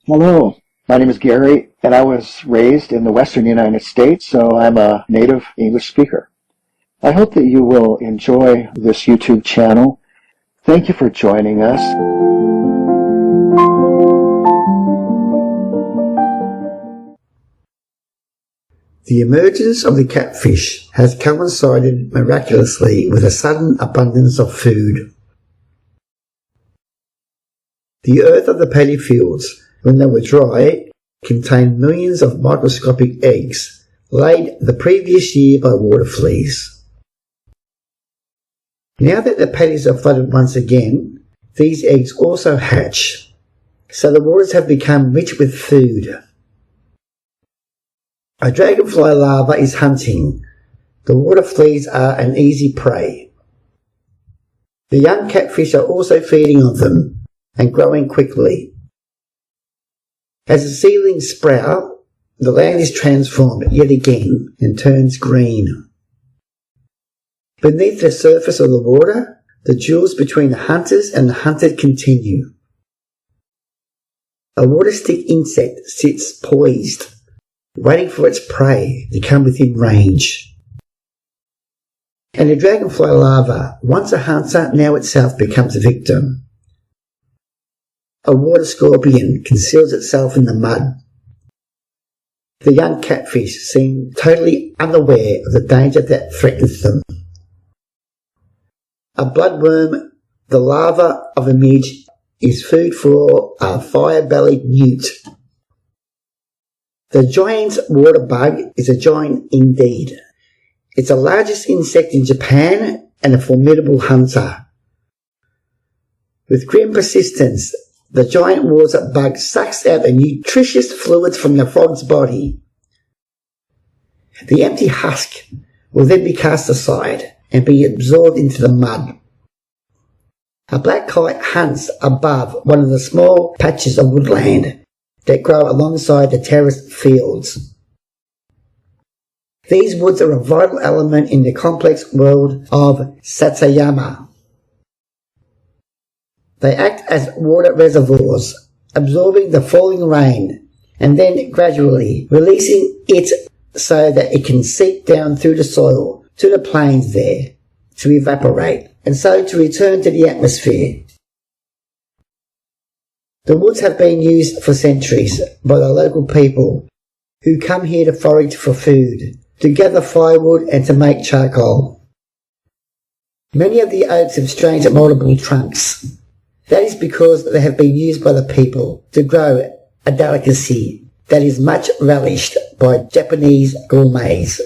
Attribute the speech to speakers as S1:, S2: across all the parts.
S1: Hello, my name is Gary, and I was raised in the western United States, so I'm a native English speaker. I hope that you will enjoy this YouTube channel. Thank you for joining us.
S2: The emergence of the catfish has coincided miraculously with a sudden abundance of food. The earth of the paddy fields, when they were dry, contained millions of microscopic eggs laid the previous year by water fleas. Now that the paddies are flooded once again, these eggs also hatch, so the waters have become rich with food. A dragonfly larva is hunting. The water fleas are an easy prey. The young catfish are also feeding on them and growing quickly. As the seedlings sprout, the land is transformed yet again and turns green. Beneath the surface of the water, the duels between the hunters and the hunted continue. A water stick insect sits poised, waiting for its prey to come within range. And the dragonfly larva, once a hunter, now itself becomes a victim. A water scorpion conceals itself in the mud. The young catfish seem totally unaware of the danger that threatens them. A bloodworm, the larva of a midge, is food for a fire-bellied newt. The giant water bug is a giant indeed. It's the largest insect in Japan and a formidable hunter. With grim persistence, the giant water bug sucks out the nutritious fluids from the frog's body. The empty husk will then be cast aside and be absorbed into the mud. A black kite hunts above one of the small patches of woodland that grow alongside the terraced fields. These woods are a vital element in the complex world of Satoyama. They act as water reservoirs, absorbing the falling rain and then gradually releasing it so that it can seep down through the soil to the plains there to evaporate and so to return to the atmosphere. The woods have been used for centuries by the local people who come here to forage for food, to gather firewood and to make charcoal. Many of the oaks have strange multiple trunks. That is because they have been used by the people to grow a delicacy that is much relished by Japanese gourmets.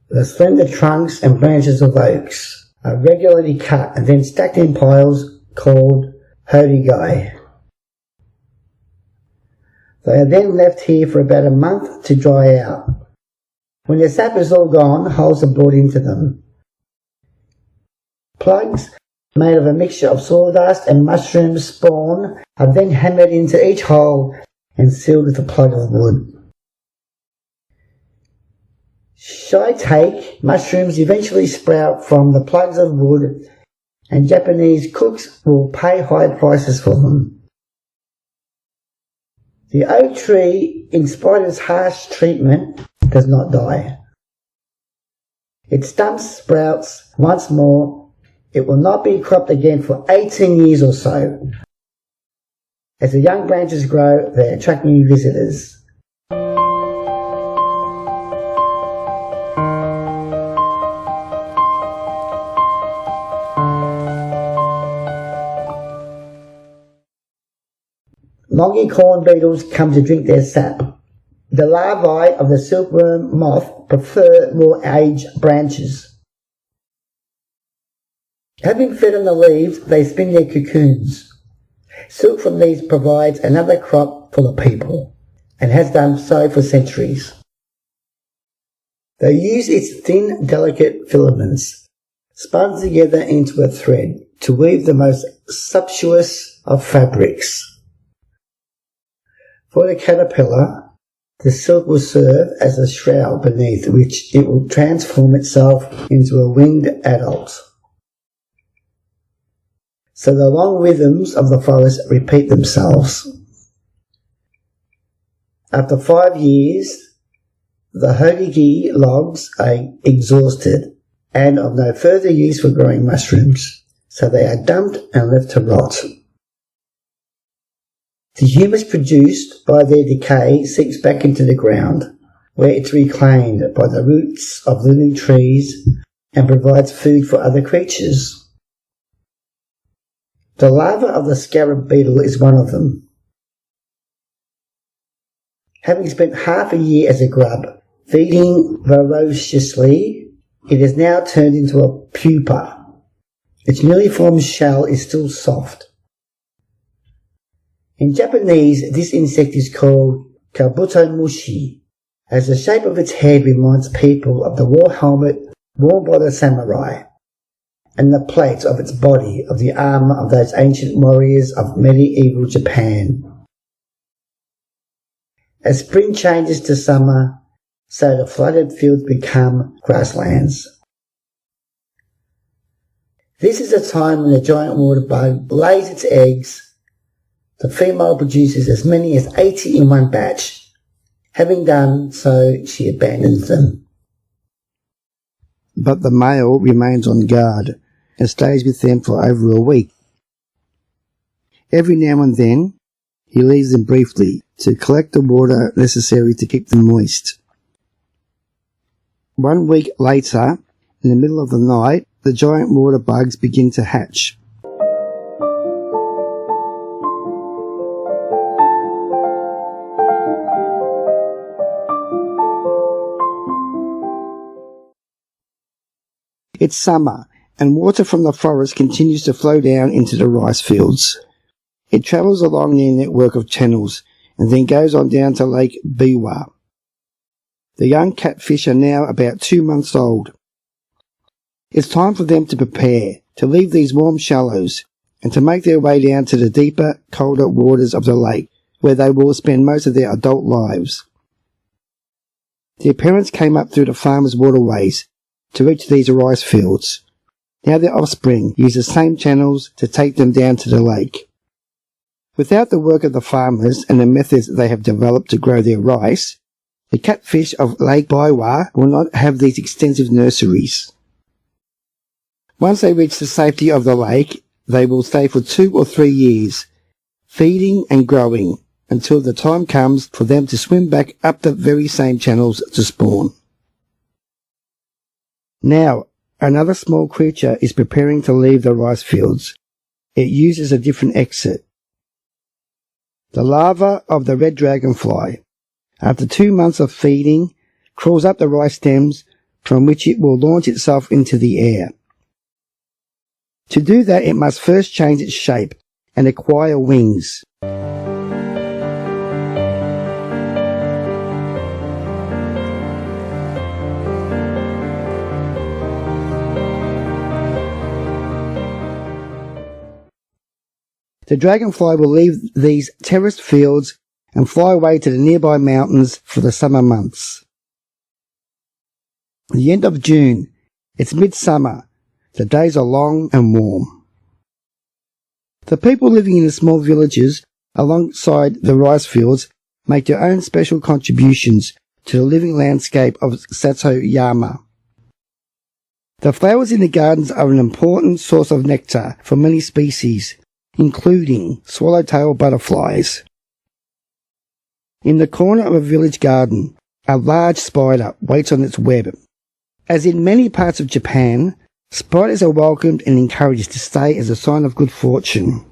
S2: The slender trunks and branches of oaks are regularly cut and then stacked in piles called horigai. They are then left here for about a month to dry out. When the sap is all gone, holes are bored into them. Plugs made of a mixture of sawdust and mushroom spawn are then hammered into each hole and sealed with a plug of wood. Shiitake mushrooms eventually sprout from the plugs of wood, and Japanese cooks will pay high prices for them. The oak tree, in spite of its harsh treatment, does not die. Its stumps sprouts once more. It will not be cropped again for 18 years or so. As the young branches grow, they attract new visitors. Longicorn beetles come to drink their sap. The larvae of the silkworm moth prefer more aged branches. Having fed on the leaves, they spin their cocoons. Silk from these provides another crop for the people, and has done so for centuries. They use its thin, delicate filaments, spun together into a thread, to weave the most sumptuous of fabrics. For the caterpillar, the silk will serve as a shroud beneath which it will transform itself into a winged adult. so the long rhythms of the forest repeat themselves. After 5 years, the hogigi logs are exhausted and of no further use for growing mushrooms, so they are dumped and left to rot. The humus produced by their decay sinks back into the ground, where it's reclaimed by the roots of living trees and provides food for other creatures. The larva of the scarab beetle is one of them. Having spent half a year as a grub, feeding voraciously, it has now turned into a pupa. Its newly formed shell is still soft. In Japanese, this insect is called kabutomushi, as the shape of its head reminds people of the war helmet worn by the samurai, and the plates of its body of the armour of those ancient warriors of medieval Japan. As spring changes to summer, so the flooded fields become grasslands. This is a time when the giant water bug lays its eggs. The female produces as many as 80 in one batch. Having done so, she abandons them.
S3: But the male remains on guard and stays with them for over a week. Every now and then, he leaves them briefly to collect the water necessary to keep them moist. 1 week later, in the middle of the night, the giant water bugs begin to hatch. It's summer, and water from the forest continues to flow down into the rice fields. It travels along their network of channels and then goes on down to Lake Biwa. The young catfish are now about 2 months old. It's time for them to prepare, to leave these warm shallows, and to make their way down to the deeper, colder waters of the lake, where they will spend most of their adult lives. Their parents came up through the farmers' waterways to reach these rice fields. Now their offspring use the same channels to take them down to the lake. Without the work of the farmers and the methods they have developed to grow their rice, the catfish of Lake Biwa will not have these extensive nurseries. Once they reach the safety of the lake, they will stay for 2 or 3 years, feeding and growing, until the time comes for them to swim back up the very same channels to spawn. Now, another small creature is preparing to leave the rice fields. It uses a different exit. The larva of the red dragonfly, after 2 months of feeding, crawls up the rice stems, from which it will launch itself into the air. To do that, it must first change its shape and acquire wings. The dragonfly will leave these terraced fields and fly away to the nearby mountains for the summer months. At the end of June, it's midsummer. The days are long and warm. The people living in the small villages alongside the rice fields make their own special contributions to the living landscape of Satoyama. The flowers in the gardens are an important source of nectar for many species, including swallowtail butterflies. In the corner of a village garden, a large spider waits on its web. As in many parts of Japan, spiders are welcomed and encouraged to stay as a sign of good fortune.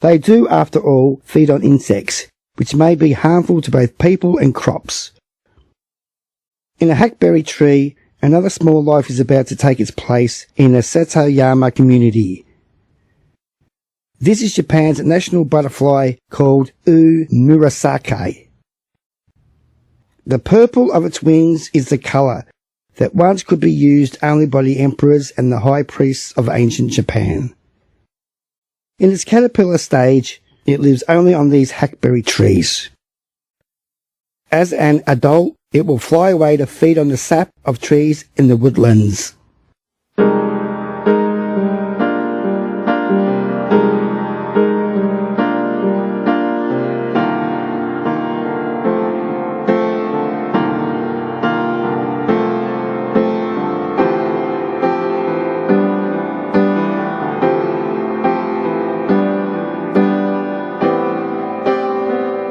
S3: They do, after all, feed on insects, which may be harmful to both people and crops. In a hackberry tree, another small life is about to take its place in the Satoyama community. This is Japan's national butterfly called murasake. The purple of its wings is the colour that once could be used only by the emperors and the high priests of ancient Japan. In its caterpillar stage, it lives only on these hackberry trees. As an adult, it will fly away to feed on the sap of trees in the woodlands.